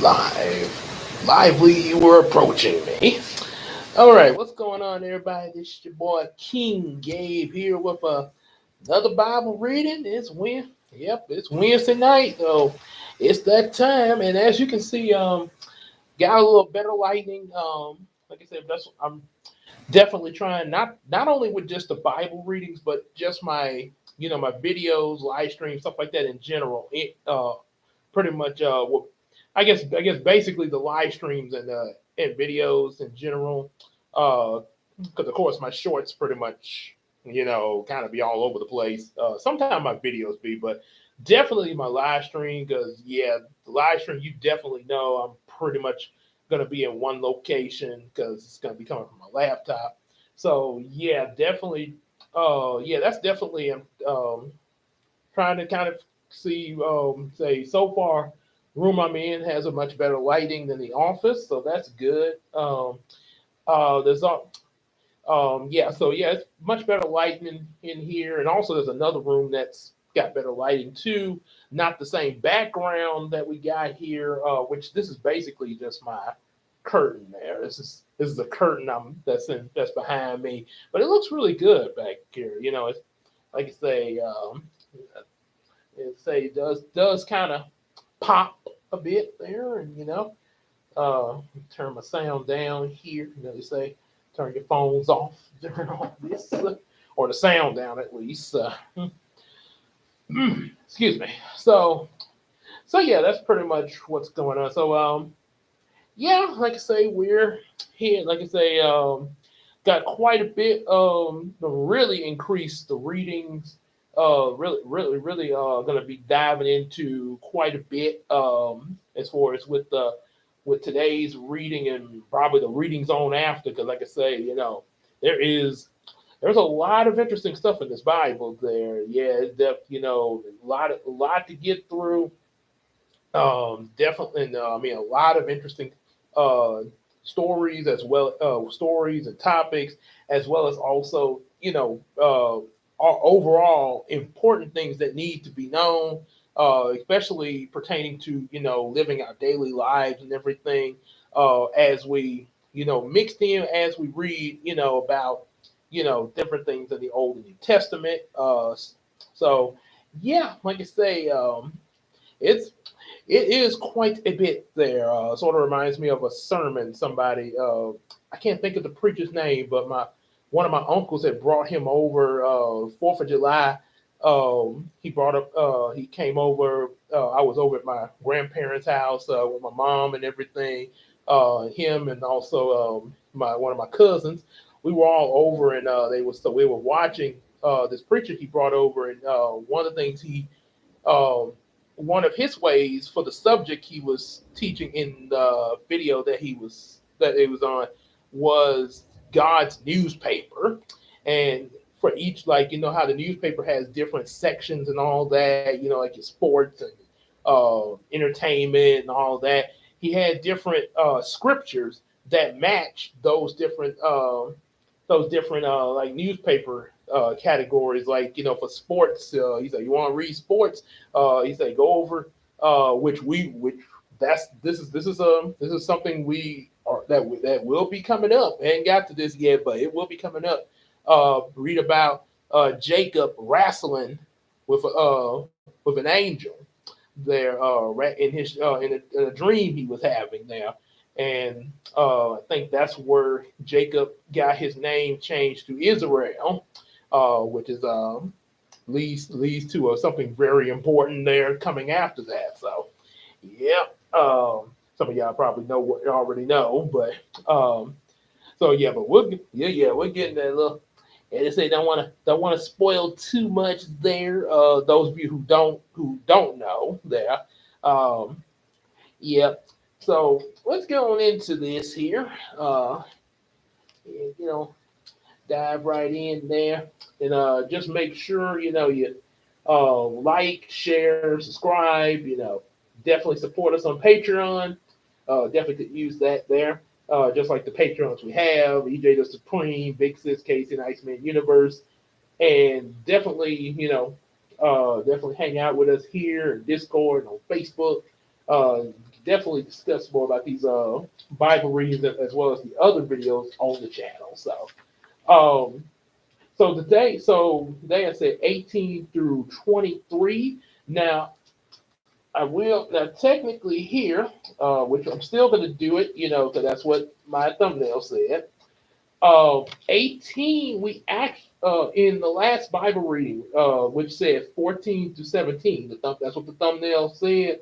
Lively, you were approaching me. All right, what's going on, everybody? This is your boy King Gabe here with another Bible reading. It's Wednesday night, so it's that time. And as you can see, got a little better lighting. Like I said, I'm definitely trying not only with just the Bible readings, but just my videos, live streams, stuff like that in general. Pretty much what I guess basically the live streams and videos in general. Because of course my shorts pretty much kind of be all over the place. Sometimes my videos be, but definitely my live stream because yeah, the live stream you definitely know I'm pretty much gonna be in one location because it's gonna be coming from my laptop. So yeah, definitely. Yeah, that's definitely trying to kind of see, say, so far, room I'm in has a much better lighting than the office, so that's good. There's yeah, so yeah, it's much better lighting in here, and also there's another room that's got better lighting too. Not the same background that we got here, which this is basically just my curtain there. This is a curtain that's behind me, but it looks really good back here. It's like I say, it does kind of pop a bit there, and turn my sound down here. They say turn your phones off during all this, or the sound down at least. Excuse me. So yeah, that's pretty much what's going on. So yeah, like I say, we're here. Like I say, got quite a bit. Really increased the readings. Really going to be diving into quite a bit. As far as with today's reading and probably the readings on after, because like I say, there is there's a lot of interesting stuff in this Bible. There, yeah, a lot to get through. Definitely, and, I mean, a lot of interesting uh, stories and topics, as well as also, overall important things that need to be known, especially pertaining to, living our daily lives and everything, as we, mixed in as we read, about, different things in the Old and New Testament. So, yeah, like I say, it's it is quite a bit there. Sort of reminds me of a sermon. Somebody, I can't think of the preacher's name, but my one of my uncles had brought him over 4th of July. He came over. I was over at my grandparents' house with my mom and everything. Him and also my one of my cousins. We were all over, and we were watching this preacher he brought over, and one of the things um, one of his ways for the subject he was teaching in the video that it was on was God's newspaper, and for each, like, how the newspaper has different sections and all that, like your sports and entertainment and all that. He had different scriptures that match those different like newspaper categories. Like, for sports, he said, you want to read sports, he said, go over which this is something we are that will be coming up. I ain't got to this yet, but it will be coming up. Read about Jacob wrestling with an angel there, in a dream he was having there. And I think that's where Jacob got his name changed to Israel, which is leads to something very important there coming after that. So, yeah, some of y'all probably know what you already know, but so yeah, but we're getting that little. And they say don't want to spoil too much there. Those of you who don't know there, um, yeah. So let's get on into this here. And, dive right in there, and just make sure you like, share, subscribe. Definitely support us on Patreon. Definitely could use that there. Just like the Patreons we have, EJ the Supreme, Big Sis, Casey, and Iceman Universe, and definitely definitely hang out with us here in Discord and on Facebook. Uh, definitely discuss more about these Bible readings as well as the other videos on the channel. Um, so today I said 18 through 23. Now now technically here, which I'm still going to do it, because that's what my thumbnail said. 18, we act in the last Bible reading, which said 14 to 17. That's what the thumbnail said.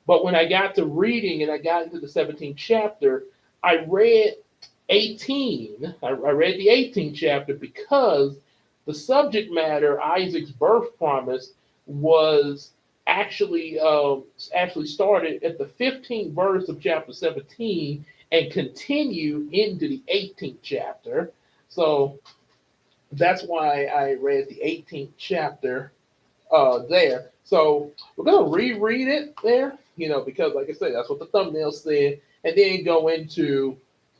But when I got to reading and I got into the 17th chapter, I read 18. I read the 18th chapter because the subject matter, Isaac's birth promise, was actually started at the 15th verse of chapter 17 and continue into the 18th chapter. So that's why I read the 18th chapter there. So we're going to reread it there, because like I said, that's what the thumbnail said, and then go into,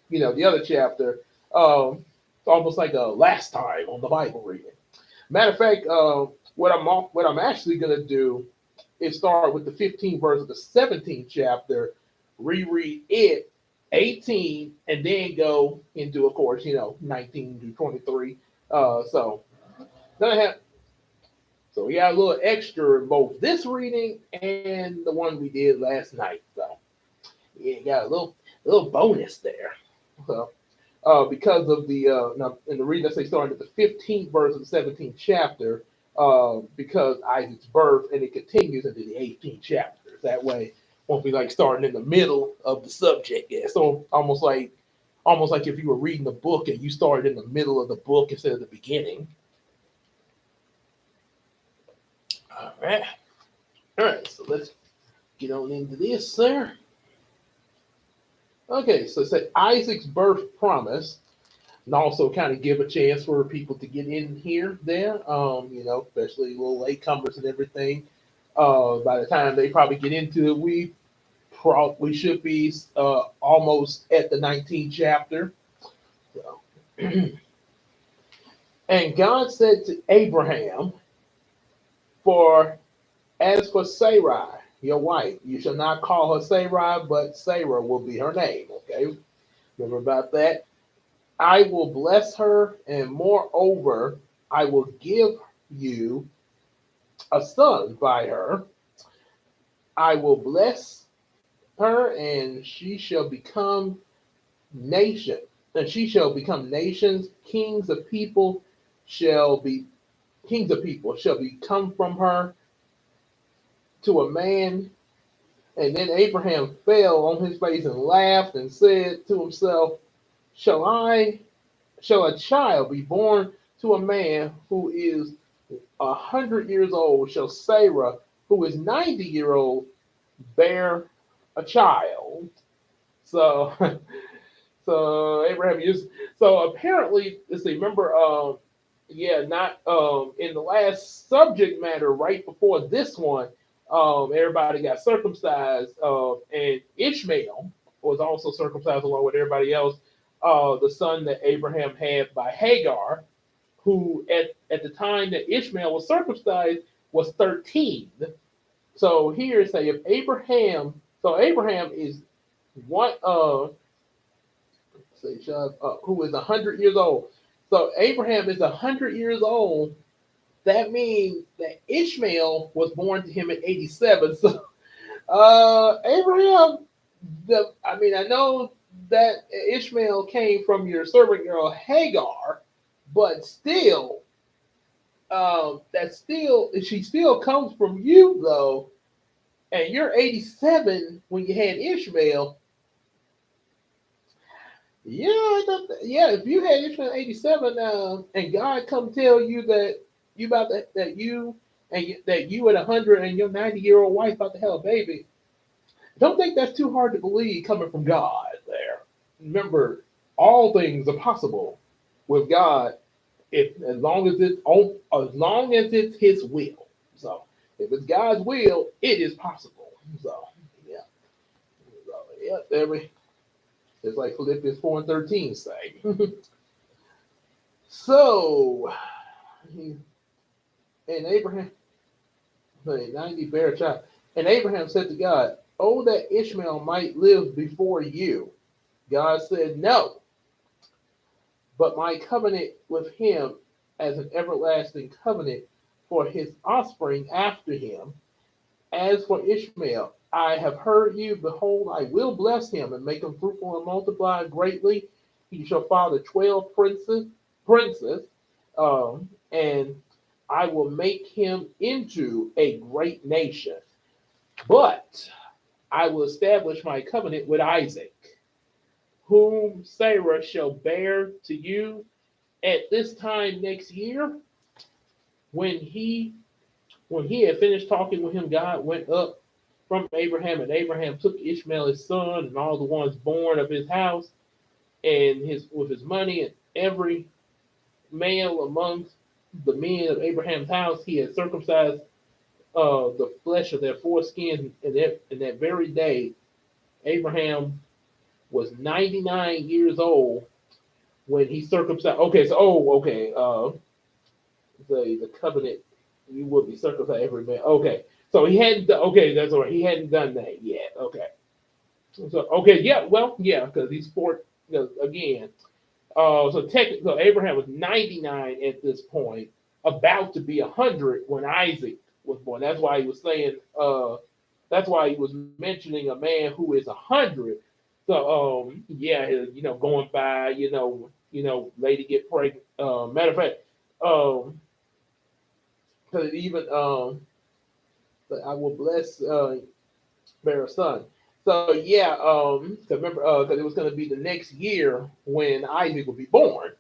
the other chapter. It's almost like a last time on the Bible reading. Matter of fact, what I'm actually going to do is start with the 15th verse of the 17th chapter, reread it, 18, and then go into, of course, 19 to 23. So we got a little extra in both this reading and the one we did last night. So yeah, got a little bonus there. So because of the now in the reading, I say starting at the 15th verse of the 17th chapter, because Isaac's birth, and it continues into the 18th chapter. That way, won't be like starting in the middle of the subject. Yeah, so almost like if you were reading a book and you started in the middle of the book instead of the beginning. All right. So let's get on into this, there. Okay, so it said Isaac's birth promise, and also kind of give a chance for people to get in here there, especially little latecomers and everything. By the time they probably get into it, we should be almost at the 19th chapter. So. And God said to Abraham, as for Sarai, your wife, you shall not call her Sarai, but Sarah will be her name. Okay, remember about that? I will bless her, and moreover, I will give you a son by her. I will bless her, and she shall become nation, and she shall become nations. Kings of people shall become from her to a man. And then Abraham fell on his face and laughed and said to himself, Shall a child be born to a man who is 100 years old? Shall Sarah, who is 90-year old, bear a child? So, so Abraham used. So apparently, let's see. Remember, not in the last subject matter right before this one. Everybody got circumcised, and Ishmael was also circumcised along with everybody else. The son that Abraham had by Hagar, who at the time that Ishmael was circumcised was 13. So here say if Abraham is one who is 100 years old. So Abraham is 100 years old. That means that Ishmael was born to him at 87. So Abraham, I know that Ishmael came from your servant girl Hagar, but still, she still comes from you though, and you're 87 when you had Ishmael. Yeah, if you had Ishmael 87, and God come tell you that you at 100 and your 90-year-old wife about to have a baby, don't think that's too hard to believe coming from God there. Remember, all things are possible with God as long as it's His will. So if it's God's will, it is possible. So it's like Philippians 4:13 say. So, and Abraham, 90 bear a child. And Abraham said to God, oh, that Ishmael might live before you. God said, no, but my covenant with him as an everlasting covenant for his offspring after him. As for Ishmael, I have heard you. Behold, I will bless him and make him fruitful and multiply greatly. He shall father 12 princes, and I will make him into a great nation. But I will establish my covenant with Isaac, whom Sarah shall bear to you at this time next year. When he had finished talking with him, God went up from Abraham, and Abraham took Ishmael his son and all the ones born of his house and his money, and every male amongst the men of Abraham's house he had circumcised the flesh of their foreskin. And that very day Abraham was 99 years old when he circumcised. Okay, so the covenant, you will be circumcised every man. Okay, so he hadn't. Okay, that's all right. He hadn't done that yet. Okay, so okay, yeah, well, yeah, because he's four again. So technically, so Abraham was 99 at this point, about to be 100 when Isaac was born. That's why he was saying. That's why he was mentioning a man who is 100. So yeah, going by, lady get pregnant. Matter of fact, because even I will bless bear a son. So yeah, remember, because it was going to be the next year when Isaac would be born.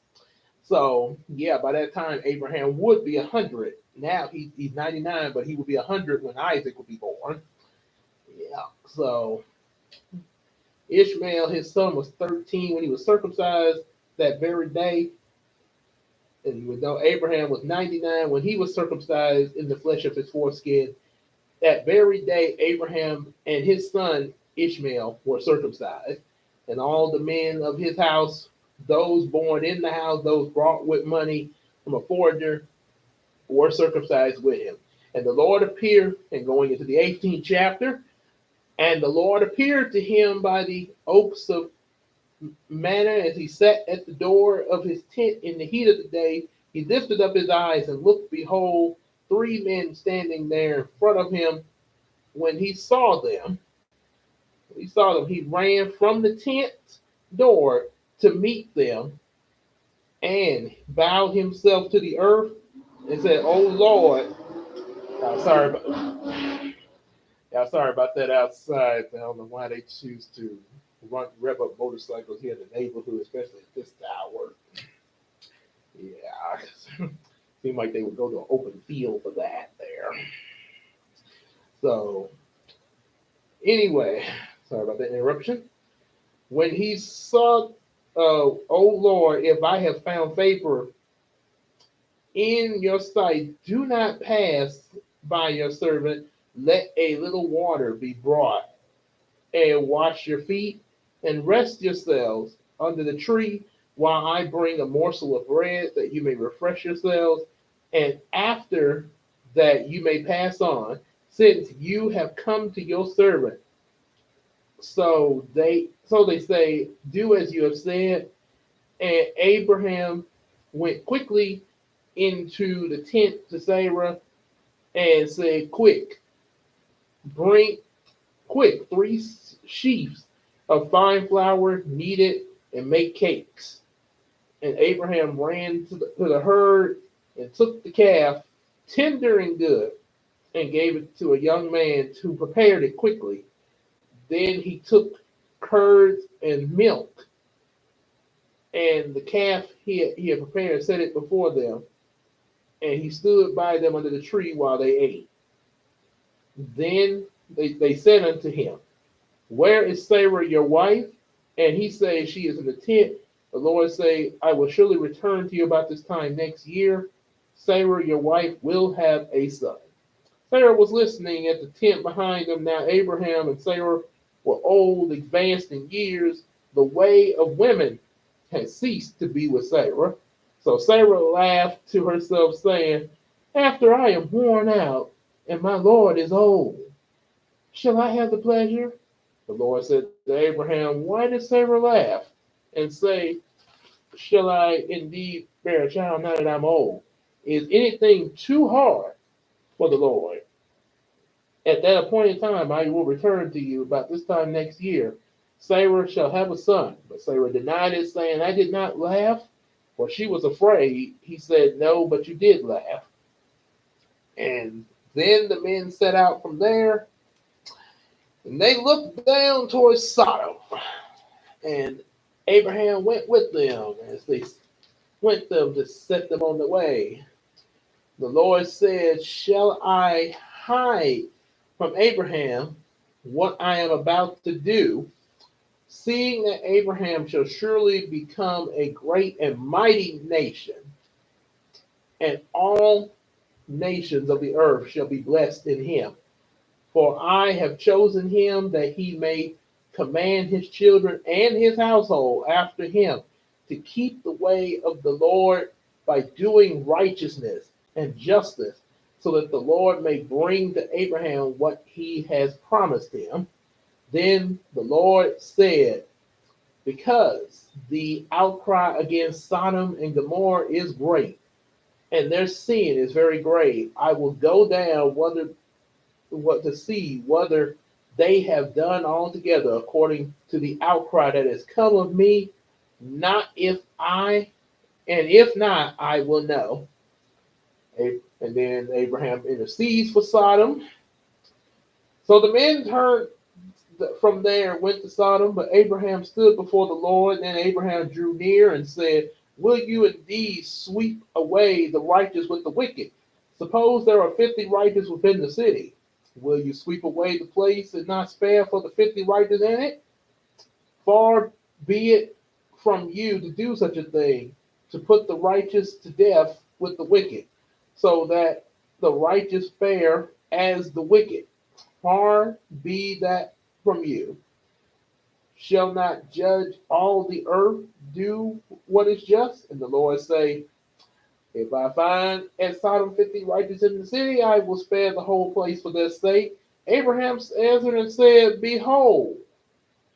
So yeah, by that time Abraham would be 100. Now he's 99, but he would be 100 when Isaac would be born. Yeah. So Ishmael, his son, was 13 when he was circumcised that very day. And we know Abraham was 99 when he was circumcised in the flesh of his foreskin. That very day, Abraham and his son Ishmael were circumcised, and all the men of his house, those born in the house, those brought with money from a foreigner, were circumcised with him. And the Lord appeared, and going into the 18th chapter, and the Lord appeared to him by the oaks of manner as he sat at the door of his tent in the heat of the day. He lifted up his eyes and looked, behold, 3 men standing there in front of him. When he saw them, he ran from the tent door to meet them and bowed himself to the earth and said, "Oh Lord," I'm sorry about, sorry about that outside. I don't know why they choose to rev up motorcycles here in the neighborhood, especially at this hour. Yeah, seemed like they would go to an open field for that there. So, anyway, sorry about that interruption. When he saw, "Oh Lord, if I have found favor in your sight, do not pass by your servant. Let a little water be brought, and wash your feet, and rest yourselves under the tree, while I bring a morsel of bread, that you may refresh yourselves, and after that you may pass on, since you have come to your servant." So they say, "Do as you have said." And Abraham went quickly into the tent to Sarah and said, Bring quick 3 sheaves of fine flour, knead it, and make cakes." And Abraham ran to the herd and took the calf, tender and good, and gave it to a young man who prepared it quickly. Then he took curds and milk and the calf he had prepared and set it before them, and he stood by them under the tree while they ate. Then they said unto him, "Where is Sarah your wife?" And he said, "She is in the tent." The Lord say, "I will surely return to you about this time next year. Sarah your wife will have a son." Sarah was listening at the tent behind them. Now Abraham and Sarah were old, advanced in years. The way of women had ceased to be with Sarah. So Sarah laughed to herself, saying, "After I am worn out, and my Lord is old, shall I have the pleasure? The Lord said to Abraham, why did Sarah laugh and say, shall I indeed bear a child now that I'm old? Is anything too hard for the Lord? At that appointed time, I will return to you about this time next year. Sarah shall have a son. But Sarah denied it, saying, I did not laugh, for she was afraid. He said, no, but you did laugh. And then the men set out from there, and they looked down towards Sodom. And Abraham went with them as they went them to set them on the way. The Lord said, shall I hide from Abraham what I am about to do, seeing that Abraham shall surely become a great and mighty nation, and all nations of the earth shall be blessed in him. For I have chosen him that he may command his children and his household after him to keep the way of the Lord by doing righteousness and justice, so that the Lord may bring to Abraham what he has promised him. Then the Lord said, because the outcry against Sodom and Gomorrah is great, and their sin is very grave, I will go down what to see whether they have done altogether according to the outcry that has come of me, not if I, and if not, I will know. And then Abraham intercedes for Sodom. So the men turned from there and went to Sodom, but Abraham stood before the Lord. And then Abraham drew near and said, will you indeed sweep away the righteous with the wicked? Suppose there are 50 righteous within the city. Will you sweep away the place and not spare for the 50 righteous in it? Far be it from you to do such a thing, to put the righteous to death with the wicked, so that the righteous fare as the wicked. Far be that from you. Shall not judge all the earth do what is just? And the Lord say, if I find at Sodom 50 righteous in the city, I will spare the whole place for their sake. Abraham answered and said, behold,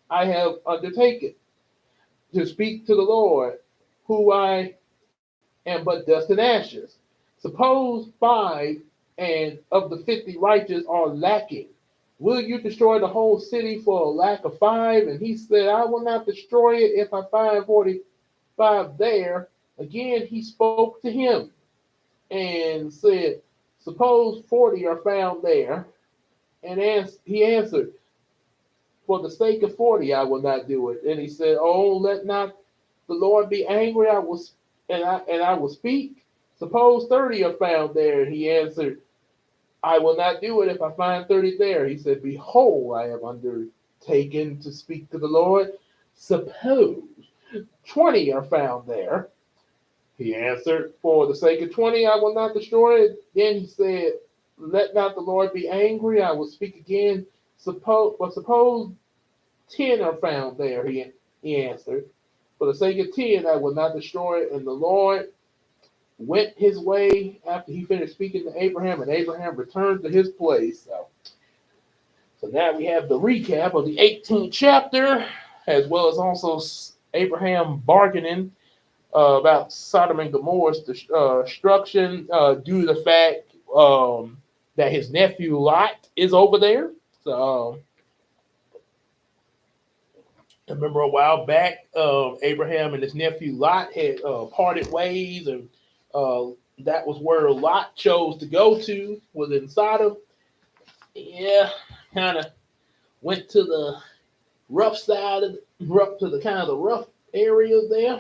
I have undertaken to speak to the Lord, who I am but dust and ashes. Suppose 5 and of the 50 righteous are lacking. Will you destroy the whole city for a lack of 5? And he said, I will not destroy it if I find 45 there. Again, he spoke to him and said, suppose 40 are found there. And he answered, for the sake of 40, I will not do it. And he said, oh, let not the Lord be angry. I will speak. Suppose 30 are found there. And he answered, I will not do it if I find 30 there. He said, behold, I have undertaken to speak to the Lord. Suppose 20 are found there. He answered, for the sake of 20, I will not destroy it. Then he said, let not the Lord be angry. I will speak again. Suppose 10 are found there. He answered, for the sake of 10, I will not destroy it. And the Lord went his way after he finished speaking to Abraham, and Abraham returned to his place. So now we have the recap of the 18th chapter, as well as also Abraham bargaining about Sodom and Gomorrah's destruction due to the fact that his nephew Lot is over there. So I remember a while back, Abraham and his nephew Lot had parted ways, and that was where Lot chose to go to, was in Sodom. Yeah, kind of went to the rough side of the kind of the rough areas there.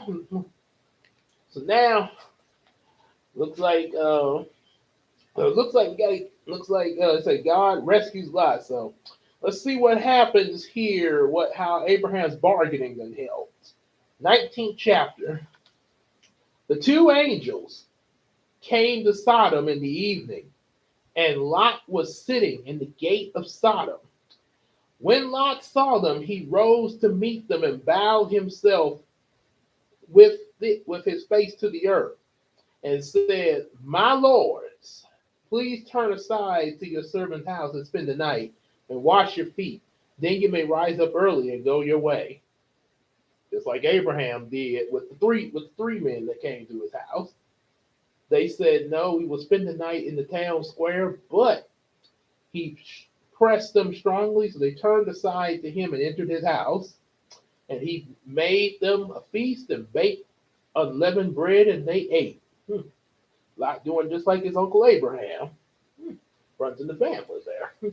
So now it say God rescues Lot. So let's see what happens here. How Abraham's bargaining then held. 19th chapter. The two angels came to Sodom in the evening, and Lot was sitting in the gate of Sodom. When Lot saw them, he rose to meet them and bowed himself with his face to the earth, and said, my lords, please turn aside to your servant's house and spend the night. and wash your feet. Then you may rise up early and go your way. Just like Abraham did with the three men that came to his house. They said, no, we will spend the night in the town square, but he pressed them strongly, so they turned aside to him and entered his house. And he made them a feast and baked unleavened bread, and they ate. Like doing just like his uncle Abraham. Runs in the family there.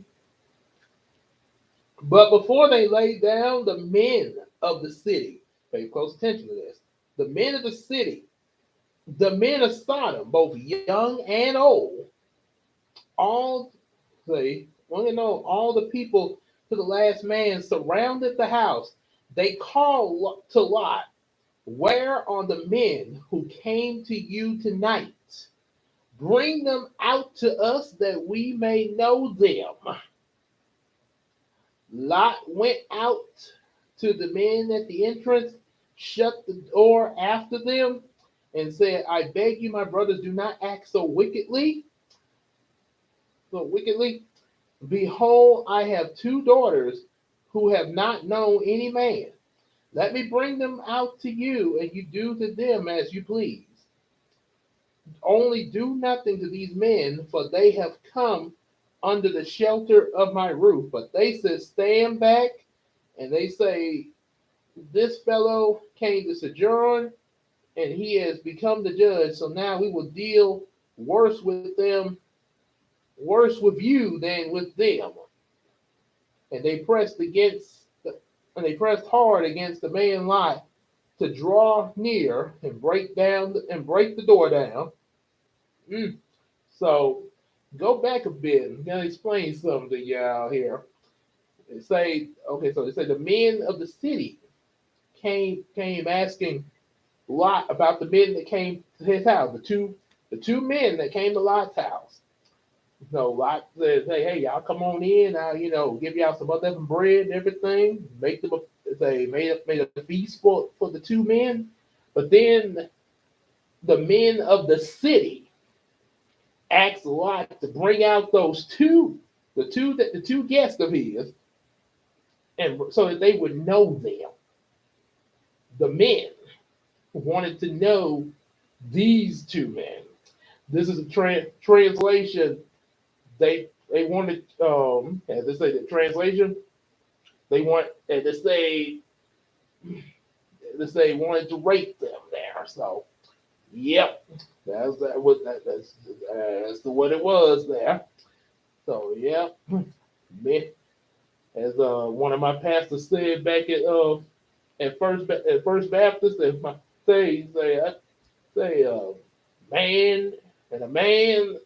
But before they lay down, the men of the city, pay close attention to this, the men of the city, the men of Sodom, both young and old, all they want to know, all the people to the last man surrounded the house. They called to Lot, where are the men who came to you tonight? Bring them out to us that we may know them. Lot went out to the men at the entrance, shut the door after them, and said, I beg you, my brothers, do not act so wickedly. Behold, I have two daughters who have not known any man. Let me bring them out to you, and you do to them as you please. Only do nothing to these men, for they have come under the shelter of my roof. But they said, stand back. And they say, this fellow came to sojourn, and he has become the judge. So now we will deal worse with you than with them. And they pressed hard against the man Lot to draw near and break the door down. So go back a bit. I'm gonna explain something to y'all here. They say the men of the city came asking Lot about the men that came to his house. The two men that came to Lot's house. Lot says, hey, y'all come on in. I'll, give y'all some unleavened bread and everything. Make them made a feast for the two men. But then the men of the city asked Lot to bring out those the two guests of his, and so that they would know them. The men wanted to know these two men. This is a translation. They wanted, as they say, the translation. They want, as they say, wanted to rate them there. So, yep, that's what it was there. So, yep, as one of my pastors said back at First Baptist, man and a man.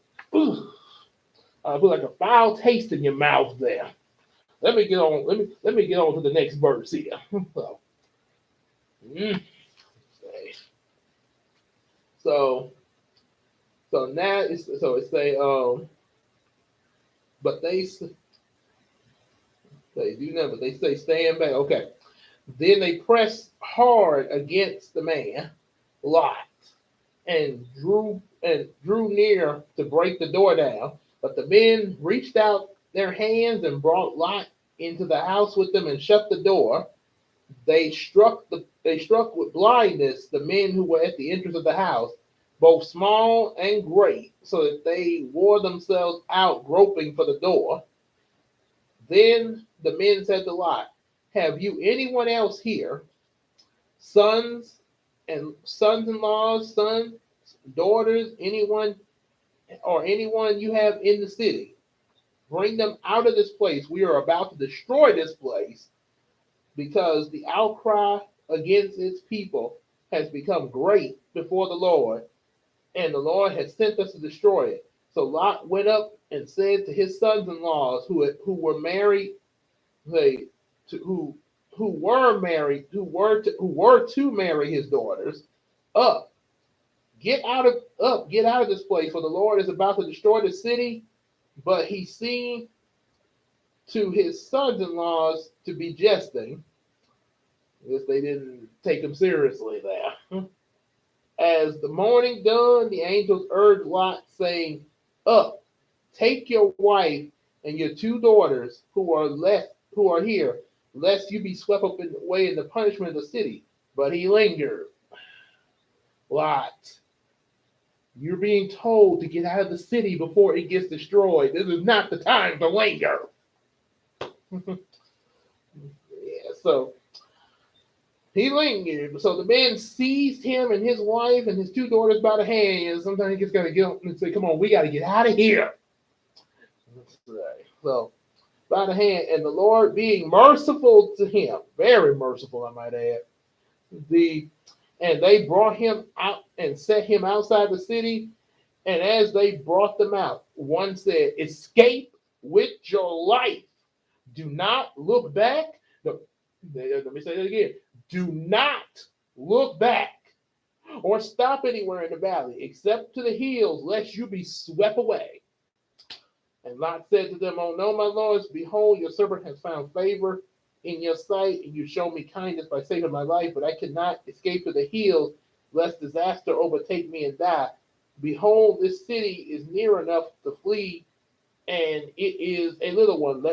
Put like a foul taste in your mouth there. Let me get on. Let me get on to the next verse here. So now it's but they do nothing. They say stand back. Okay. Then they pressed hard against the man Lot and drew near to break the door down. But the men reached out their hands and brought Lot into the house with them and shut the door. They struck with blindness the men who were at the entrance of the house, both small and great, so that they wore themselves out groping for the door. Then the men said to Lot, have you anyone else here, sons-in-laws, sons, daughters, anyone you have in the city? Bring them out of this place. We are about to destroy this place because the outcry against its people has become great before the Lord, and the Lord has sent us to destroy it. So Lot went up and said to his sons-in-laws who were to marry his daughters, get out of this place, for the Lord is about to destroy the city. But he seemed to his sons-in-laws to be jesting. I guess they didn't take him seriously there. As the morning dawned, the angels urged Lot, saying, up, take your wife and your two daughters who are here, lest you be swept up away in the punishment of the city. But he lingered. Lot, you're being told to get out of the city before it gets destroyed. This is not the time to linger. Yeah, so he lingered. So the man seized him and his wife and his two daughters by the hand. And sometimes he just got to get up and say, come on, we got to get out of here. That's right. So by the hand, and the Lord being merciful to him, very merciful, I might add, and they brought him out and set him outside the city. And as they brought them out, one said, escape with your life. Do not look back. No, let me say that again. Do not look back or stop anywhere in the valley except to the hills, lest you be swept away. And Lot said to them, oh no, my lords, behold, your servant has found favor in your sight, and you show me kindness by saving my life, but I cannot escape to the hills, lest disaster overtake me and die. Behold, this city is near enough to flee, and it is a little one.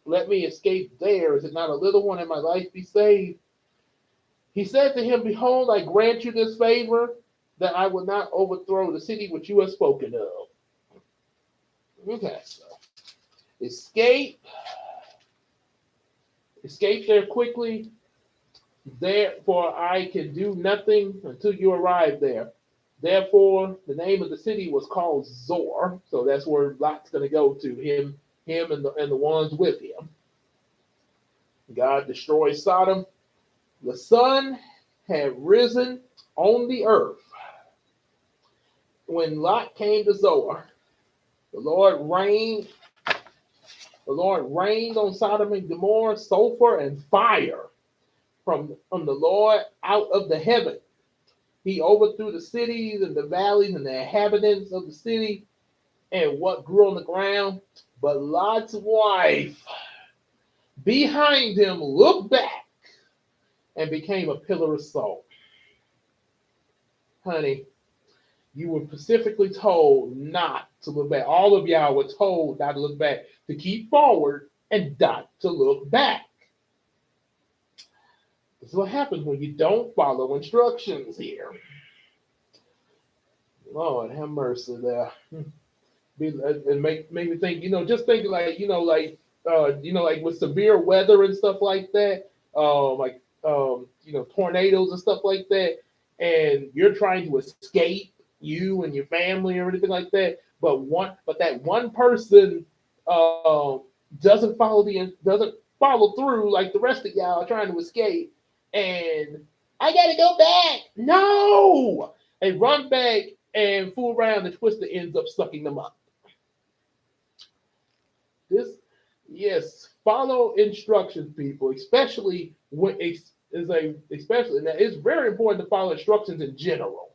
Let me escape there. Is it not a little one, and my life be saved? He said to him, behold, I grant you this favor, that I will not overthrow the city which you have spoken of. Okay, so escape there quickly. Therefore, I can do nothing until you arrive there. Therefore, the name of the city was called Zor. So that's where Lot's going to go to, him and the ones with him. God destroys Sodom. The sun had risen on the earth when Lot came to Zor. The Lord rained on Sodom and Gomorrah sulfur and fire from the Lord out of the heaven. He overthrew the cities and the valleys and the inhabitants of the city and what grew on the ground. But Lot's wife behind him looked back and became a pillar of salt. Honey, you were specifically told not to look back. All of y'all were told not to look back, to keep forward and not to look back. This is what happens when you don't follow instructions here. Lord, have mercy there. And make me think, just think like with severe weather and stuff like that, tornadoes and stuff like that, and you're trying to escape, you and your family or anything like that, but that one person doesn't follow through like the rest of y'all are trying to escape, and I gotta go back. No, they run back and fool around, and twister ends up sucking them up. Follow instructions, people, especially now it's very important to follow instructions in general.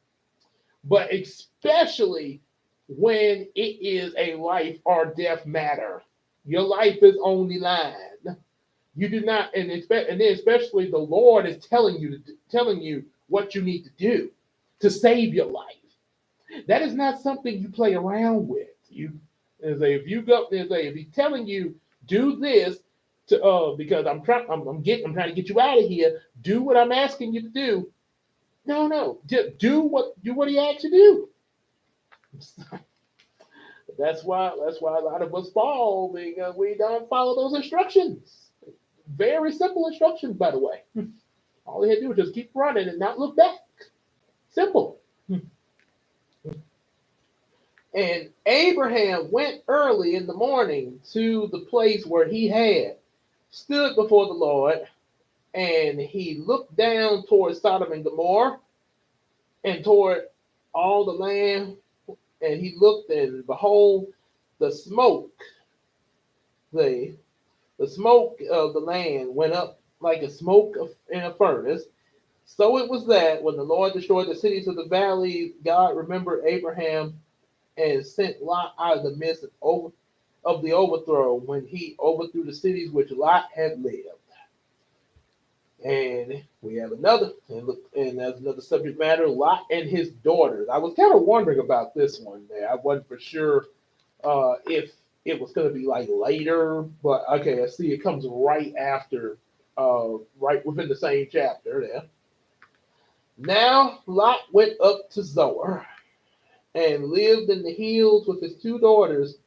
But especially when it is a life or death matter. Your life is on the line. You do not, and then especially the Lord is telling you what you need to do to save your life. That is not something you play around with. If he's telling you do this because I'm trying to get you out of here, do what I'm asking you to do. No, just do what he asked you to do. That's why a lot of us fall, because we don't follow those instructions. Very simple instructions, by the way. All they had to do was just keep running and not look back. Simple. And Abraham went early in the morning to the place where he had stood before the Lord, and he looked down toward Sodom and Gomorrah and toward all the land, and he looked, and behold, the smoke of the land went up like a smoke in a furnace. So it was that when the Lord destroyed the cities of the valley, God remembered Abraham and sent Lot out of the midst of the overthrow when he overthrew the cities which Lot had lived. And we have another, and that's another subject matter, Lot and his daughters. I was kind of wondering about this one there. I wasn't for sure if it was going to be like later, but okay, I see it comes right after, right within the same chapter there. Now Lot went up to Zoar and lived in the hills with his two daughters,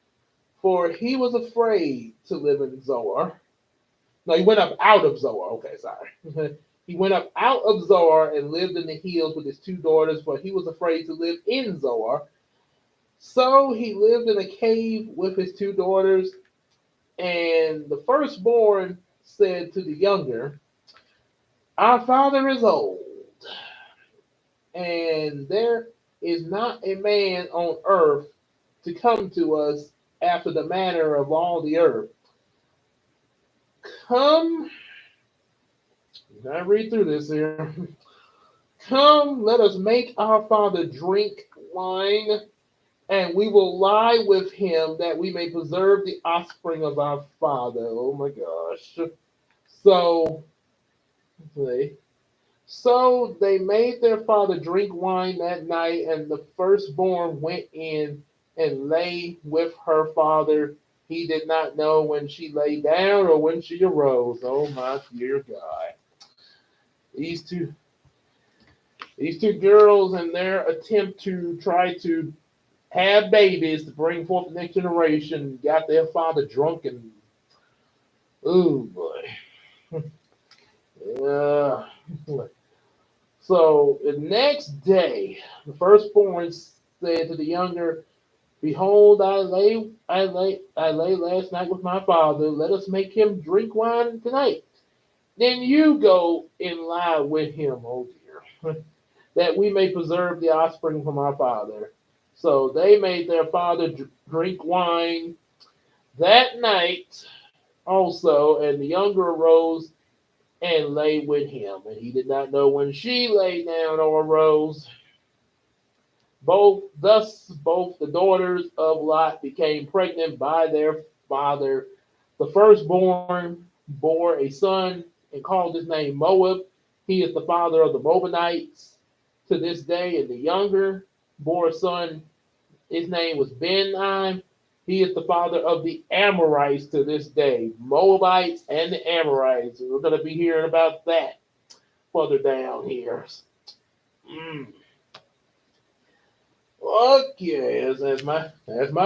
for he was afraid to live in Zoar. No, he went up out of Zoar. Okay, sorry. He went up out of Zoar and lived in the hills with his two daughters, for he was afraid to live in Zoar. So he lived in a cave with his two daughters, and the firstborn said to the younger, "Our father is old, and there is not a man on earth to come to us after the manner of all the earth. Come, I read through this here. Come, let us make our father drink wine, and we will lie with him that we may preserve the offspring of our father." Oh my gosh. So, so they made their father drink wine that night, and the firstborn went in and lay with her father. He did not know when she lay down or when she arose. Oh my dear God. These two these two girls in their attempt to try to have babies to bring forth the next generation got their father drunk and oh boy. Yeah. So the next day, the firstborn said to the younger, "Behold, I lay last night with my father. Let us make him drink wine tonight. Then you go and lie with him, oh dear, that we may preserve the offspring from our father." So they made their father drink wine that night also, and the younger arose and lay with him, and he did not know when she lay down or arose. Both the daughters of Lot became pregnant by their father. The firstborn bore a son and called his name Moab. He is the father of the Moabites to this day. And the younger bore a son. His name was Ben-Ai. He is the father of the Amorites to this day. Moabites and the Amorites. We're going to be hearing about that further down here. Okay, as my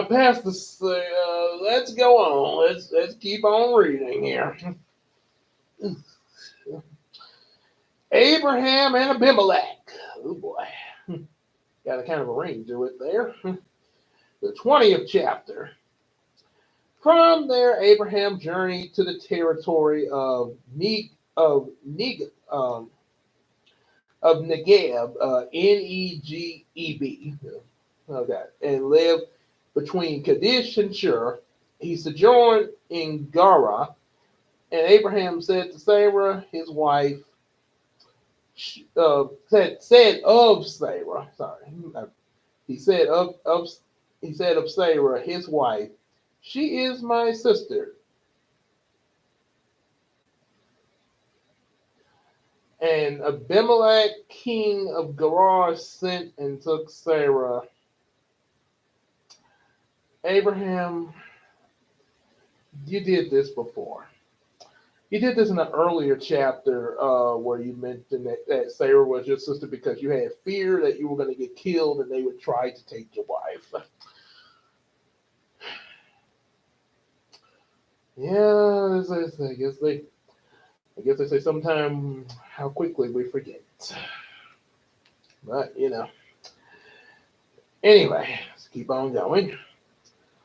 pastor say, let's go on. Let's keep on reading here. Abraham and Abimelech. Oh boy, got a kind of a ring to it there. The 20th chapter. From there, Abraham journeyed to the territory of Negeb, Negeb. Okay, and lived between Kadesh and Shur. He sojourned in Gerar, and Abraham said to Sarah, his wife, said of Sarah, sorry, he said of Sarah, his wife, "She is my sister." And Abimelech, king of Gerar, sent and took Sarah. Abraham, you did this before. You did this in an earlier chapter where you mentioned that Sarah was your sister because you had fear that you were going to get killed and they would try to take your wife. Yeah, I guess they say sometime how quickly we forget. But anyway, let's keep on going.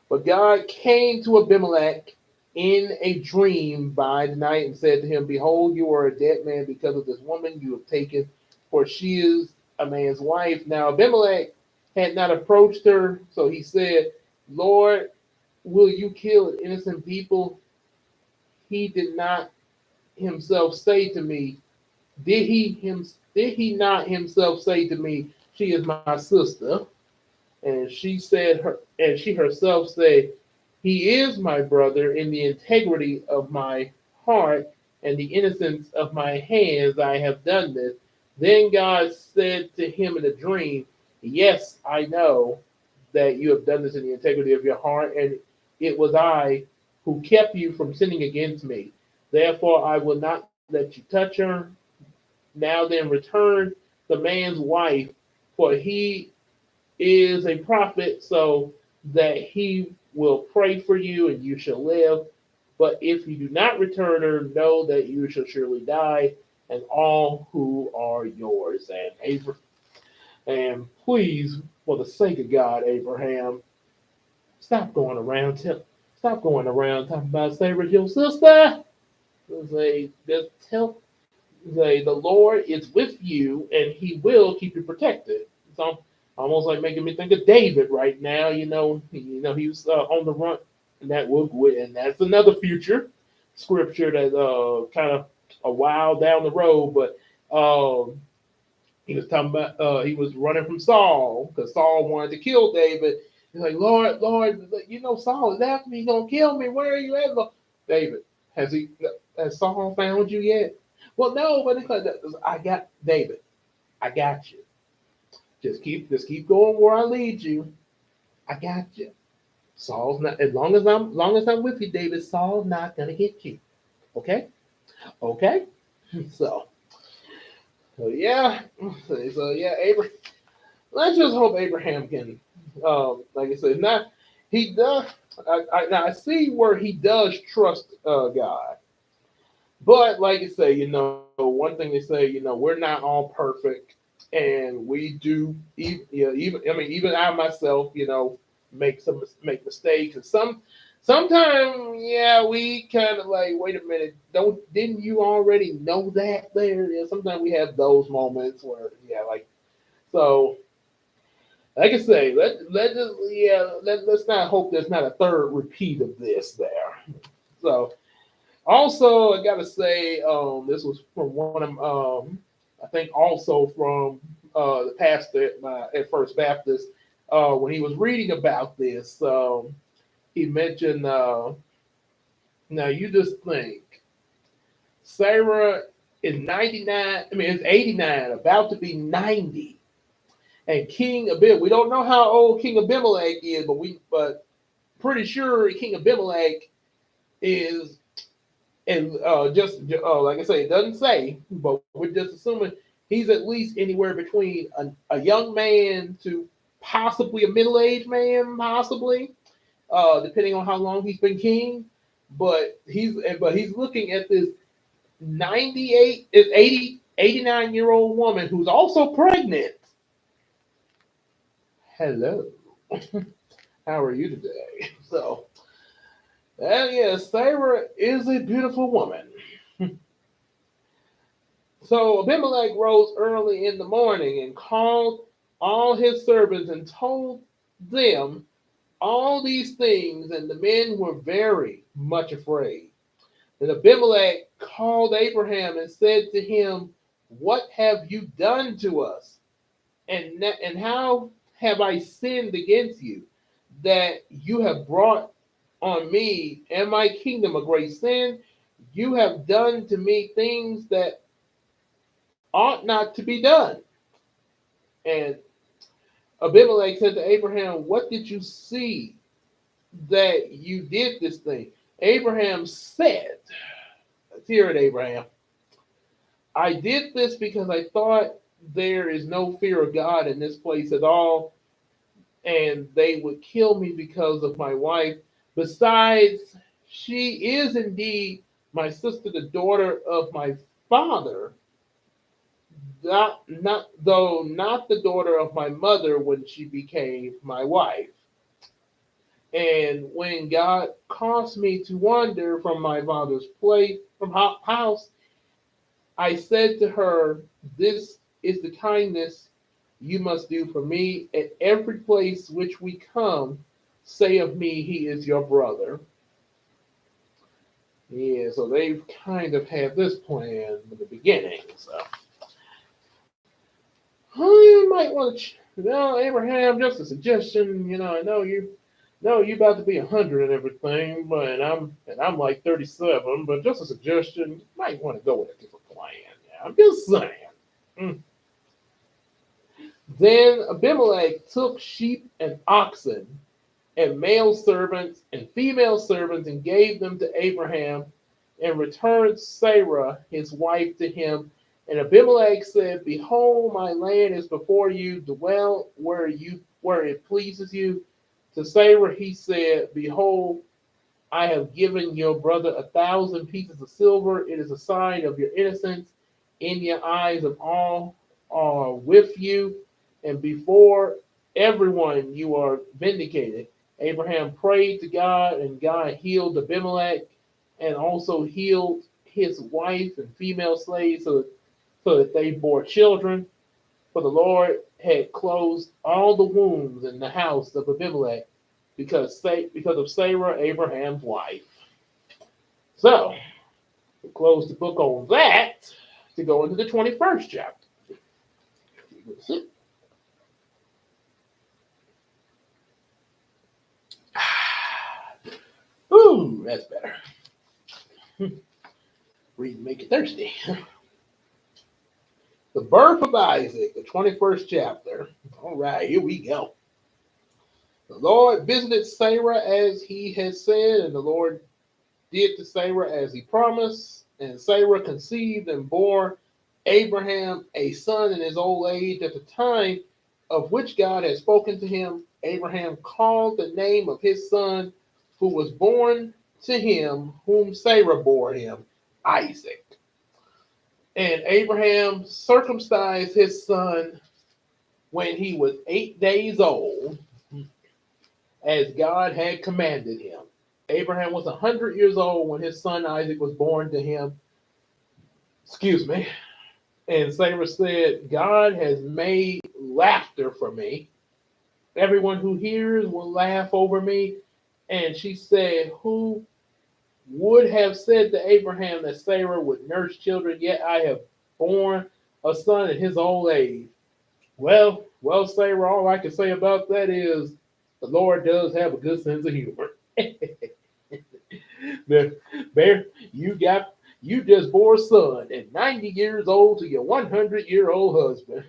But God came to Abimelech in a dream by the night and said to him, "Behold, you are a dead man because of this woman you have taken, for she is a man's wife." Now Abimelech had not approached her, so he said, "Lord, will you kill innocent people?" He did not himself say to me, did he not himself say to me, "She is my sister"? And she herself said, "He is my brother. In the integrity of my heart and the innocence of my hands I have done this." Then God said to him in a dream, "Yes, I know that you have done this in the integrity of your heart, and it was I who kept you from sinning against me. Therefore, I will not let you touch her. Now then, return the man's wife, for he is a prophet, so that he will pray for you and you shall live. But if you do not return her, know that you shall surely die, and all who are yours. And please, for the sake of God, Abraham, stop going around. Stop going around talking about Sarah's your sister. Just tell the Lord is with you, and He will keep you protected. So almost like making me think of David right now. He was on the run, and and that's another future scripture that kind of a while down the road, but he was talking about he was running from Saul because Saul wanted to kill David. He's like, Lord, Saul is after me, he's gonna kill me. Where are you at, David? Has Saul found you yet? Well, no, but I got David. I got you. Just keep going where I lead you. I got you. Saul's not as long as I'm with you, David. Saul's not gonna get you. Okay, okay. So, yeah. So yeah, Abraham. Let's just hope Abraham can, like I said, not he does. Now I see where he does trust God, but like I say, one thing they say, we're not all perfect, and we do even I myself, make mistakes, and sometimes, yeah, we kind of like, wait a minute, didn't you already know that there? Yeah, sometimes we have those moments where, yeah, like so. Like I say, let's not hope there's not a third repeat of this there. So also, I gotta say, this was from one of I think also from the pastor at First Baptist, when he was reading about this, he mentioned, now you just think, Sarah is 99, I mean, it's 89, about to be 90. And King Abimelech, we don't know how old King Abimelech is, but pretty sure King Abimelech is, and just like I say, it doesn't say, but we're just assuming he's at least anywhere between a young man to possibly a middle-aged man, possibly, depending on how long he's been king. But he's looking at this 98 is 80 89-year-old woman who's also pregnant. Hello. How are you today? So, and yes, Sarah is a beautiful woman. So Abimelech rose early in the morning and called all his servants and told them all these things, and the men were very much afraid. And Abimelech called Abraham and said to him, "What have you done to us? And how have I sinned against you, that you have brought on me and my kingdom a great sin? You have done to me things that ought not to be done." And Abimelech said to Abraham, "What did you see that you did this thing?" Abraham said, let's hear it, Abraham. "I did this because I thought there is no fear of God in this place at all, and they would kill me because of my wife. Besides, she is indeed my sister, the daughter of my father, not the daughter of my mother when she became my wife. And when God caused me to wander from my father's house, I said to her, 'This is the kindness you must do for me. At every place which we come, say of me, he is your brother.'" Yeah, so they've kind of had this plan in the beginning. So you might want to, Abraham, just a suggestion. I know you about to be 100 and everything, but and I'm like 37. But just a suggestion, you might want to go with a different plan. Yeah, I'm just saying. Mm. Then Abimelech took sheep and oxen and male servants and female servants, and gave them to Abraham, and returned Sarah his wife to him. And Abimelech said, Behold, my land is before you, dwell where it pleases you. To Sarah he said, Behold, I have given your brother 1,000 pieces of silver. It is a sign of your innocence in your eyes of all are with you, and before everyone you are vindicated. Abraham prayed to God, and God healed Abimelech, and also healed his wife and female slaves, so that they bore children. For the Lord had closed all the wombs in the house of Abimelech because of Sarah, Abraham's wife. So, we close the book on that to go into the 21st chapter. Ooh, that's better. Read make it thirsty. The birth of Isaac, the 21st chapter. All right, here we go. The Lord visited Sarah as he had said, and the Lord did to Sarah as he promised. And Sarah conceived and bore Abraham a son in his old age at the time of which God had spoken to him. Abraham called the name of his son who was born to him, whom Sarah bore him, Isaac. And Abraham circumcised his son when he was 8 days old, as God had commanded him. Abraham was 100 years old when his son Isaac was born to him. Excuse me. And Sarah said, God has made laughter for me. Everyone who hears will laugh over me. And she said, Who would have said to Abraham that Sarah would nurse children, yet I have borne a son in his old age. Well, Sarah, all I can say about that is the Lord does have a good sense of humor. Bear, you just bore a son at 90 years old to your 100-year-old husband.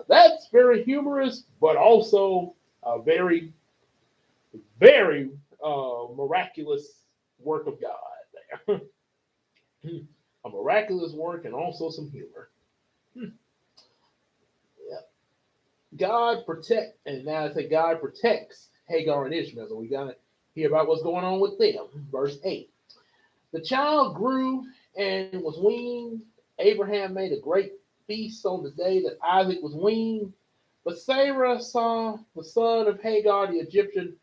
That's very humorous, but also a very, very miraculous work of God there. A miraculous work and also some humor. Yeah. God protects Hagar and Ishmael. So we got to hear about what's going on with them. Verse 8. The child grew and was weaned. Abraham made a great feast on the day that Isaac was weaned. But Sarah saw the son of Hagar, the Egyptian,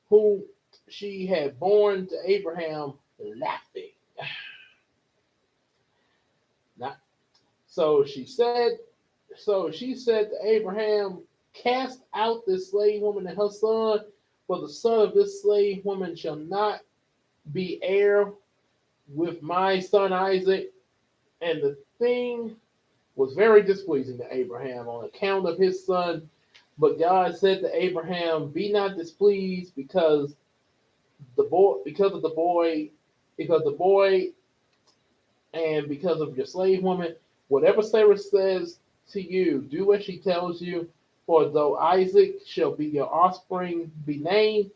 whom she had borne to Abraham, laughing. Not, so she said to Abraham, Cast out this slave woman and her son, for the son of this slave woman shall not be heir with my son Isaac. And the thing was very displeasing to Abraham on account of his son. But God said to Abraham, Be not displeased because the boy, and because of your slave woman. Whatever Sarah says to you, do as she tells you. For though Isaac shall be your offspring be named,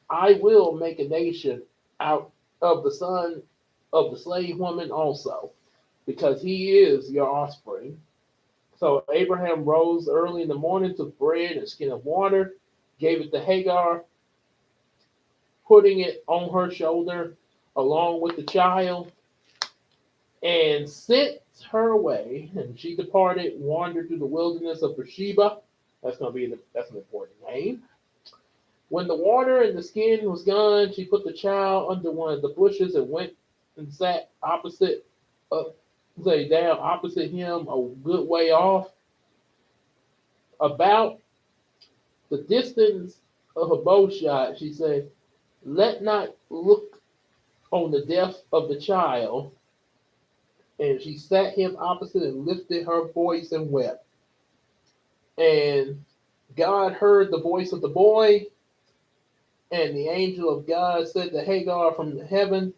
I will make a nation out of the son of the slave woman also, because he is your offspring. So Abraham rose early in the morning, took bread and a skin of water, gave it to Hagar, putting it on her shoulder along with the child, and sent her away. And she departed, wandered through the wilderness of Beersheba. That's an important name. When the water and the skin was gone, she put the child under one of the bushes and went and sat down opposite him a good way off, about the distance of a bow shot. She said, Let not look on the death of the child. And she sat him opposite and lifted her voice and wept. And God heard the voice of the boy, and the angel of God said to Hagar from heaven,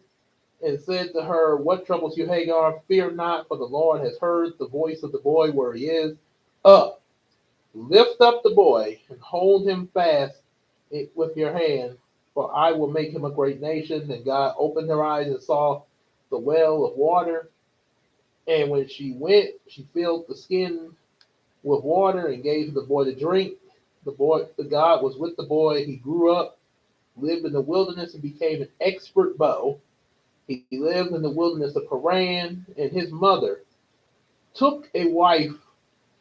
and said to her, What troubles you, Hagar? Fear not, for the Lord has heard the voice of the boy where he is. Up, Lift up the boy and hold him fast with your hand, for I will make him a great nation. And God opened her eyes and saw the well of water. And when she went, she filled the skin with water and gave the boy to drink. The God was with the boy. He grew up, lived in the wilderness, and became an expert bow. He lived in the wilderness of Paran, and his mother took a wife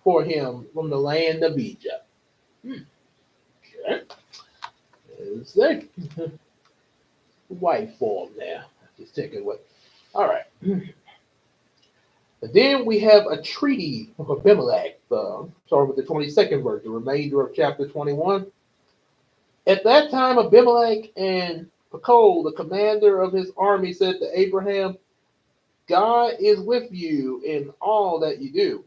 for him from the land of Egypt. Okay. There's the wife form there. Just take it away. All right. And then we have a treaty of Abimelech, starting with the 22nd verse, the remainder of chapter 21. At that time, Abimelech and Pekol, the commander of his army, said to Abraham, God is with you in all that you do.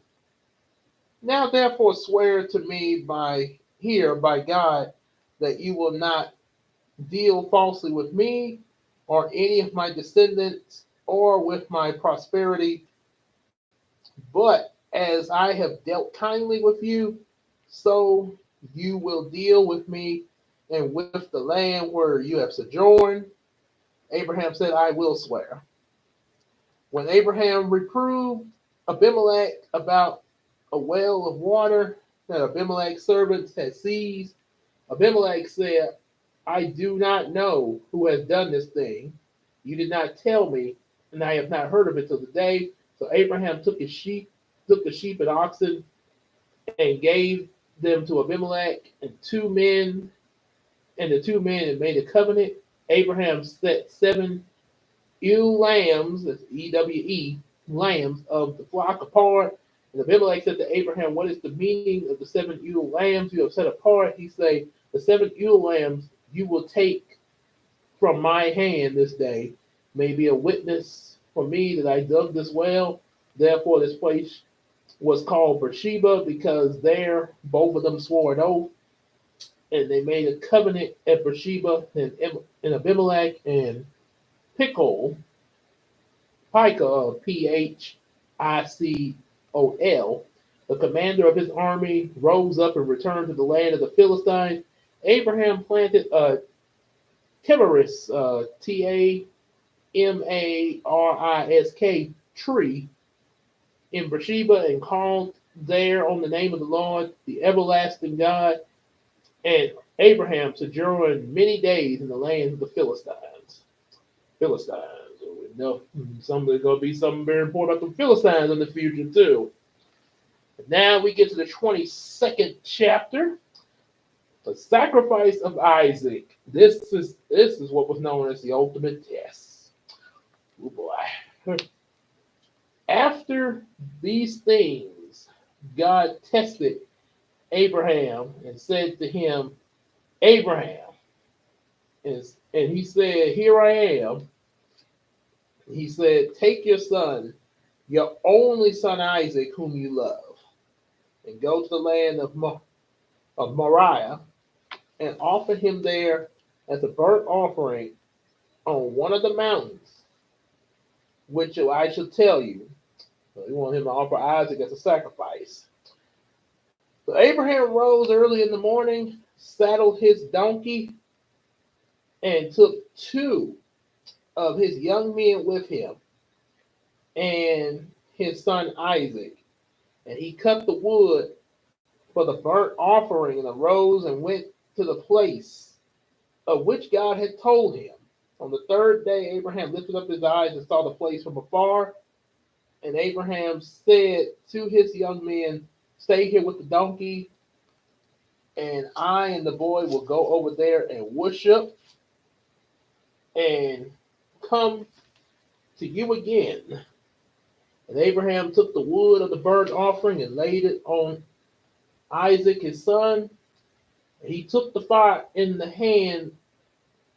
Now therefore swear to me by God that you will not deal falsely with me or any of my descendants or with my prosperity, but as I have dealt kindly with you, so you will deal with me and with the land where you have sojourned. Abraham said, I will swear. When Abraham reproved Abimelech about a well of water that Abimelech's servants had seized, Abimelech said, I do not know who has done this thing. You did not tell me, and I have not heard of it till today. So Abraham took the sheep and oxen and gave them to Abimelech and the two men and made a covenant. Abraham set 7 ewe lambs, that's EWE, lambs of the flock apart. And Abimelech said to Abraham, what is the meaning of the 7 ewe lambs you have set apart? He said, the 7 ewe lambs you will take from my hand this day may be a witness for me that I dug this well. Therefore, this place was called Beersheba because there both of them swore an oath, and they made a covenant at Beersheba, and Abimelech and Picol, Phicol, the commander of his army, rose up and returned to the land of the Philistines. Abraham planted a tamarisk, Tamarisk tree in Beersheba and called there on the name of the Lord, the everlasting God. And Abraham sojourned many days in the land of the Philistines. We know there's going to be something very important about the Philistines in the future too. And now we get to the 22nd chapter, the sacrifice of Isaac. This is what was known as the ultimate test. Oh boy. After these things, God tested Abraham and said to him, Abraham, and he said, here I am. He said, take your son, your only son Isaac, whom you love, and go to the land of Moriah and offer him there as a burnt offering on one of the mountains, which I shall tell you. So he wanted him to offer Isaac as a sacrifice. So Abraham rose early in the morning, saddled his donkey, and took 2 of his young men with him and his son Isaac. And he cut the wood for the burnt offering and arose and went to the place of which God had told him. On the 3rd day, Abraham lifted up his eyes and saw the place from afar. And Abraham said to his young men, stay here with the donkey, and I and the boy will go over there and worship and come to you again. And Abraham took the wood of the burnt offering and laid it on Isaac his son. And he took the fire in the hand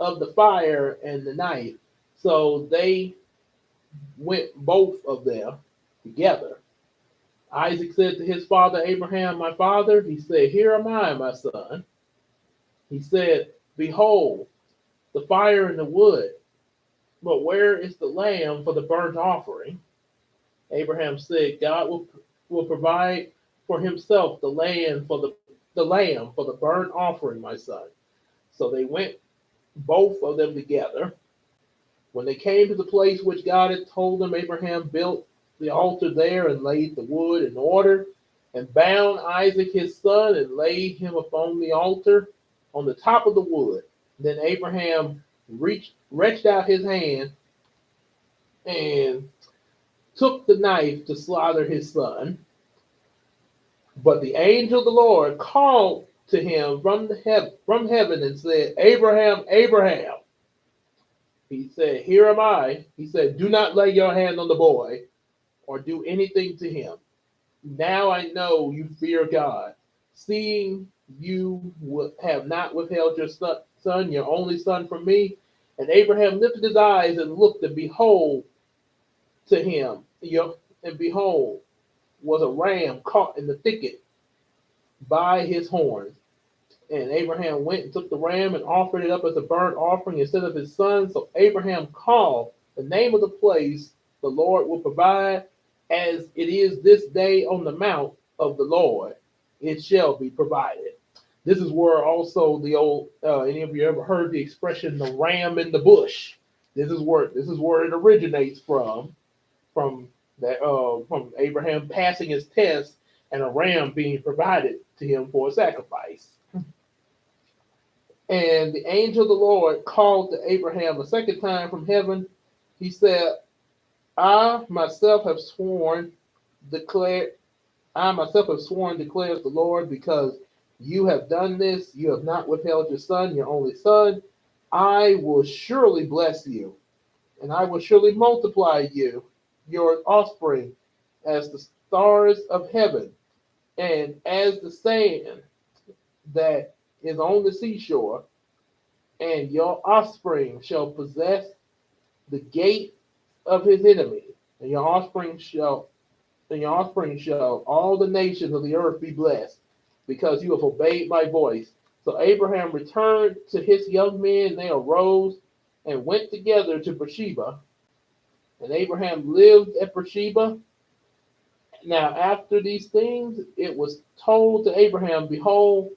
of the fire and the knife. So they went both of them together. Isaac said to his father Abraham, my father. He said, here am I, my son. He said, behold, the fire and the wood, but where is the lamb for the burnt offering? Abraham said, God will provide for himself the lamb for the the lamb for the burnt offering, my son. So they went, both of them together. When they came to the place which God had told them, Abraham built the altar there and laid the wood in order, and bound Isaac his son and laid him upon the altar on the top of the wood. Then Abraham reached out his hand and took the knife to slaughter his son. But the angel of the Lord called to him from heaven and said, Abraham, Abraham. He said, Here am I. He said, Do not lay your hand on the boy or do anything to him. Now I know you fear God, seeing you have not withheld your son, your only son, from me. And Abraham lifted his eyes and looked, and behold, to him, and behold, was a ram caught in the thicket by his horns. And Abraham went and took the ram and offered it up as a burnt offering instead of his son. So Abraham called the name of the place, The Lord will provide, as it is this day on the mount of the Lord, it shall be provided. This is where also the old, any of you ever heard the expression, the ram in the bush? This is where it originates from Abraham passing his test and a ram being provided to him for a sacrifice. And the angel of the Lord called to Abraham a second time from heaven. He said, I myself have sworn, declares the Lord, because you have done this, you have not withheld your son, your only son. I will surely bless you, and I will surely multiply you, your offspring, as the stars of heaven, and as the sand that is on the seashore, and your offspring shall possess the gate of his enemy, and your offspring shall all the nations of the earth be blessed, because you have obeyed my voice. So Abraham returned to his young men, and they arose and went together to Beersheba. And Abraham lived at Beersheba. Now after these things, it was told to Abraham, behold,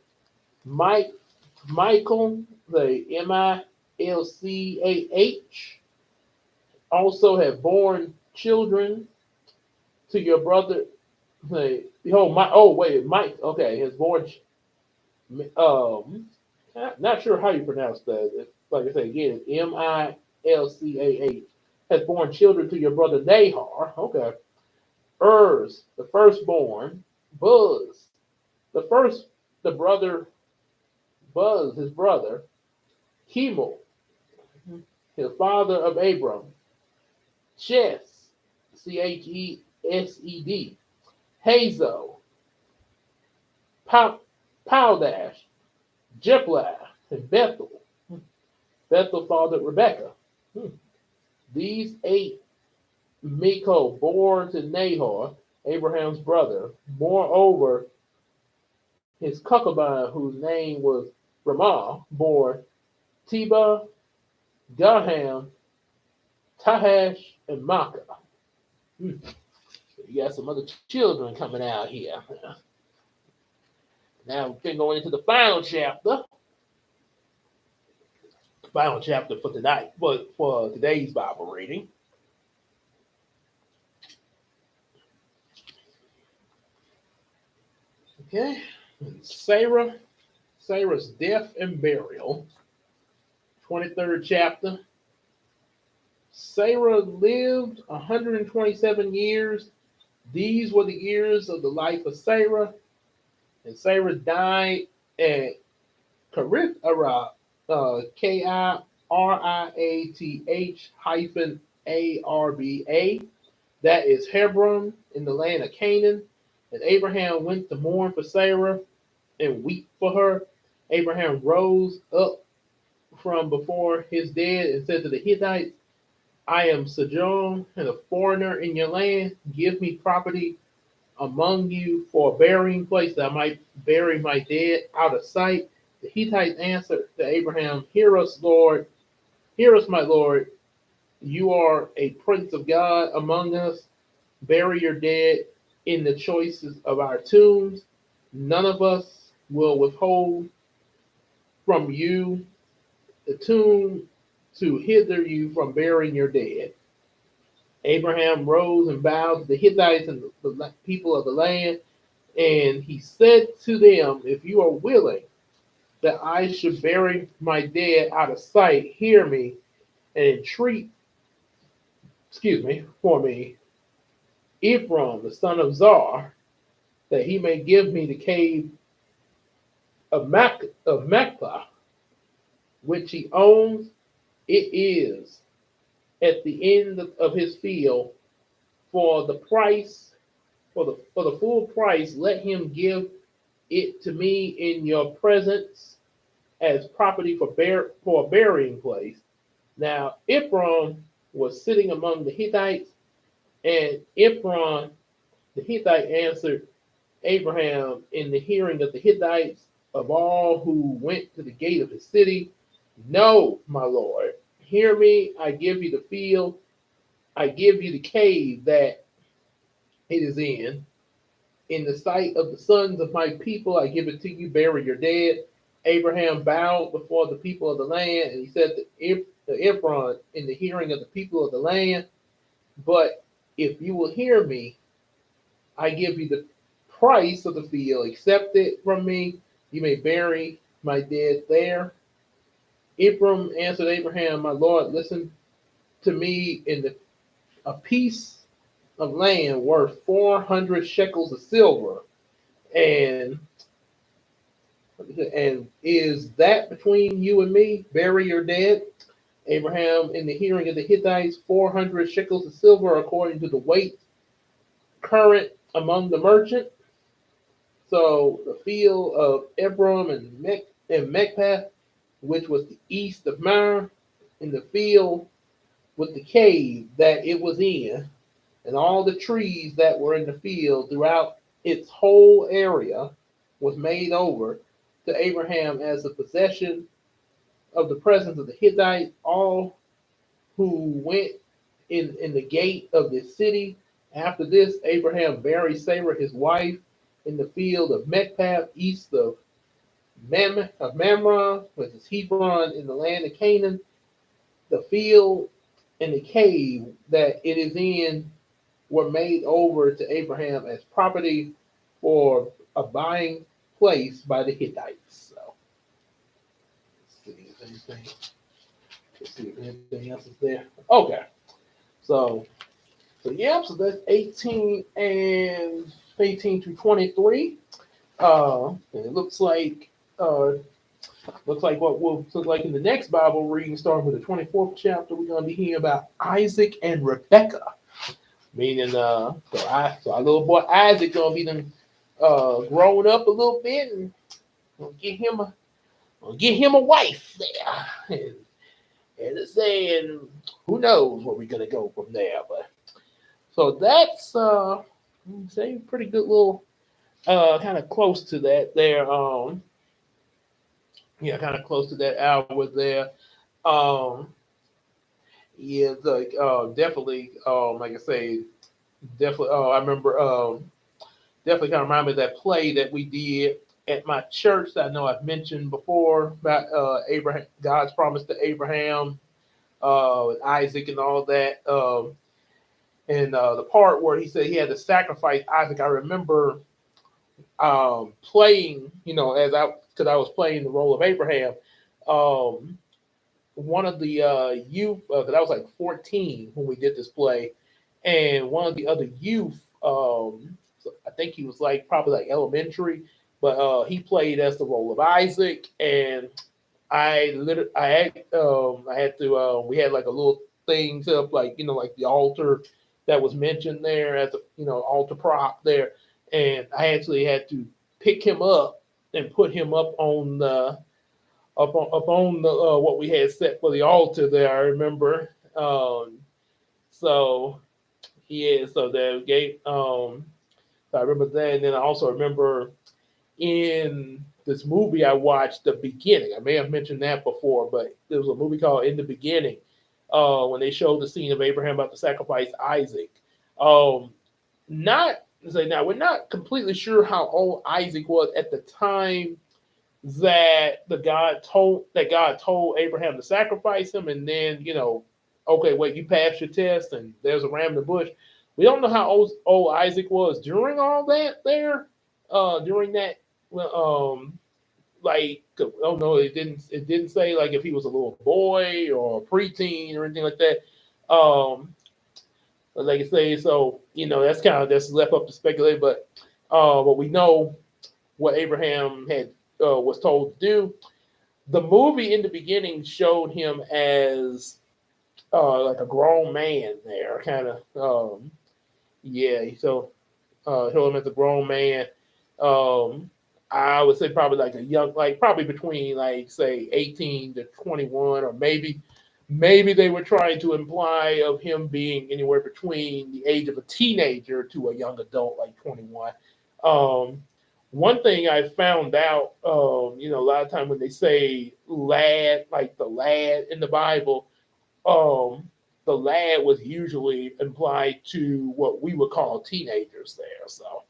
Michael, the Milcah, also have borne children to your brother. Behold, Mike, okay, has borne. Not sure how you pronounce that. Like I say again, Milcah has borne children to your brother Nahor. Okay, the firstborn, Buz, the brother, Buz, his brother, Chemel, his father of Abram, Ches, Chesed, Hazo, Paldash, Jeplah, and Bethel. Bethel fathered Rebekah. These 8 Michal bore to Nahor, Abraham's brother. Moreover, his concubine, whose name was Ramah, bore Teba, Gaham, Tahash, and Makkah. You got some other children coming out here. Now we're going into the final chapter. Final chapter for tonight, but for today's Bible reading. Okay, Sarah's death and burial. 23rd chapter. Sarah lived 127 years. These were the years of the life of Sarah. And Sarah died at Kirith-Arba, Kiriath-Arba. That is Hebron in the land of Canaan. And Abraham went to mourn for Sarah and weep for her. Abraham rose up from before his dead and said to the Hittites, I am sojourner and a foreigner in your land. Give me property among you for a burying place, that I might bury my dead out of sight. The Hittites answered to Abraham, Hear us, Lord. Hear us, my Lord. You are a prince of God among us. Bury your dead in the choicest of our tombs. None of us will withhold from you the tomb to hither you from burying your dead. Abraham rose and bowed to the Hittites and the people of the land, and he said to them, if you are willing that I should bury my dead out of sight, hear me and entreat, for me, Ephron, the son of Zar, that he may give me the cave of Machpelah, which he owns. It is at the end of his field. For the price, for the full price, let him give it to me in your presence as property for a burying place. Now Ephron was sitting among the Hittites, and Ephron the Hittite answered Abraham in the hearing of the Hittites, of all who went to the gate of the city, no, my lord, hear me, I give you the field, I give you the cave that it is in the sight of the sons of my people, I give it to you, bury your dead. Abraham bowed before the people of the land, and he said to Ephron in the hearing of the people of the land, but if you will hear me, I give you the price of the field, accept it from me, you may bury my dead there. Ephraim answered Abraham, my lord, listen to me a piece of land worth 400 shekels of silver, and is that between you and me? Bury your dead. Abraham, in the hearing of the Hittites, 400 shekels of silver according to the weight current among the merchant. So the field of Ephraim and Machpelah, which was the east of Mamre, in the field with the cave that it was in, and all the trees that were in the field throughout its whole area was made over to Abraham as a possession of the presence of the Hittites, all who went in the gate of the city. After this, Abraham buried Sarah his wife in the field of Machpelah, east of Mamre, which is Hebron, in the land of Canaan. The field and the cave that it is in were made over to Abraham as property for a buying place by the Hittites. So, let's see if anything else is there. Okay, so so that's 18 to 23. And it looks like what will look like in the next Bible reading, starting with the 24th chapter, we're going to be hearing about Isaac and Rebekah. Meaning, so our little boy Isaac gonna be grown up a little bit, and we'll get him a wife there. And it's saying, who knows where we're gonna go from there. But so that's say pretty good little kind of close to that there. Kind of close to that hour there. Um, yeah, like definitely. Like I say, definitely. I remember. Definitely kind of remind me of that play that we did at my church that I know I've mentioned before about Abraham, God's promise to Abraham, and Isaac, and all that. And the part where he said he had to sacrifice Isaac, I remember playing, because I was playing the role of Abraham. One of the youth, because I was like 14 when we did this play, and one of the other youth, so I think he was like probably like elementary, but he played as the role of Isaac, and I had to we had like a little thing set up, like like the altar that was mentioned there as a altar prop there, and I actually had to pick him up and put him up on the what we had set for the altar there. I remember. So yeah, so the gate. I remember that, and then I also remember in this movie I watched, The Beginning. I may have mentioned that before, but there was a movie called In the Beginning, when they showed the scene of Abraham about to sacrifice Isaac. Not So now we're not completely sure how old Isaac was at the time that God told Abraham to sacrifice him, and then okay, wait, you passed your test, and there's a ram in the bush. We don't know how old Isaac was during all that there, during that, like, oh no, it didn't say like if he was a little boy or a preteen or anything like that. Like I say, so that's left up to speculate, but we know what Abraham had was told to do. The movie in the beginning showed him as like a grown man there, kind of. Yeah, so showed him as a grown man. Um, I would say probably like a young, like probably between like say 18 to 21, or maybe they were trying to imply of him being anywhere between the age of a teenager to a young adult, like 21. Um, One thing I found out, a lot of time when they say lad, like the lad in the Bible, um, the lad was usually implied to what we would call teenagers there. So,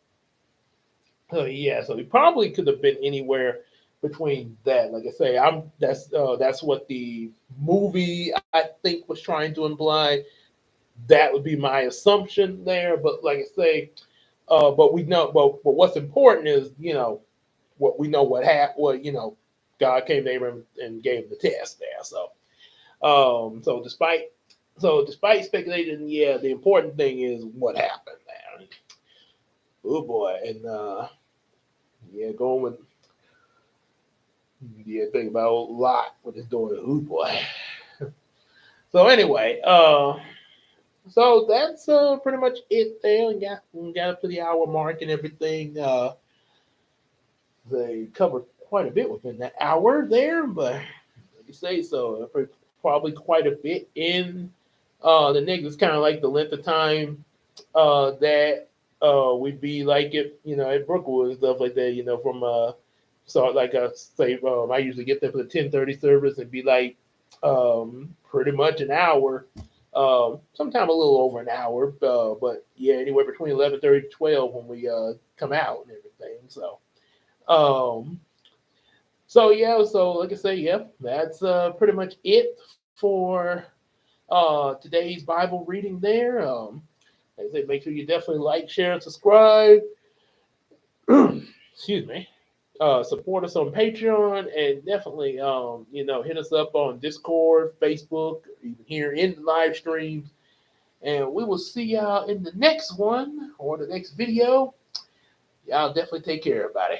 yeah, so he probably could have been anywhere between that. Like I say, that's what the movie I think was trying to imply. That would be my assumption there. But like I say, but we know, but what's important is what we know what happened. What God came to Abraham and gave him the test there. So despite speculating, yeah, the important thing is what happened there. Oh boy, and yeah, going with yeah, think about Lot with his daughter. Oh boy. So anyway, so that's pretty much it there. We got up to the hour mark and everything. They covered quite a bit within that hour there, but like you say, so probably quite a bit in the next. It's kind of like the length of time that we'd be like it, at Brookwood and stuff like that. From so like I say, I usually get there for the 10:30 service and be like pretty much an hour. Sometime a little over an hour, but yeah, anywhere between 11:30 to 12 when we come out and everything. Um, so yeah, so like I say, yeah, that's pretty much it for today's Bible reading there. Like I say, make sure you definitely like, share, and subscribe. Excuse me. Support us on Patreon, and definitely hit us up on Discord, Facebook, even here in the live streams. And we will see y'all in the next one or the next video. Y'all definitely take care, everybody.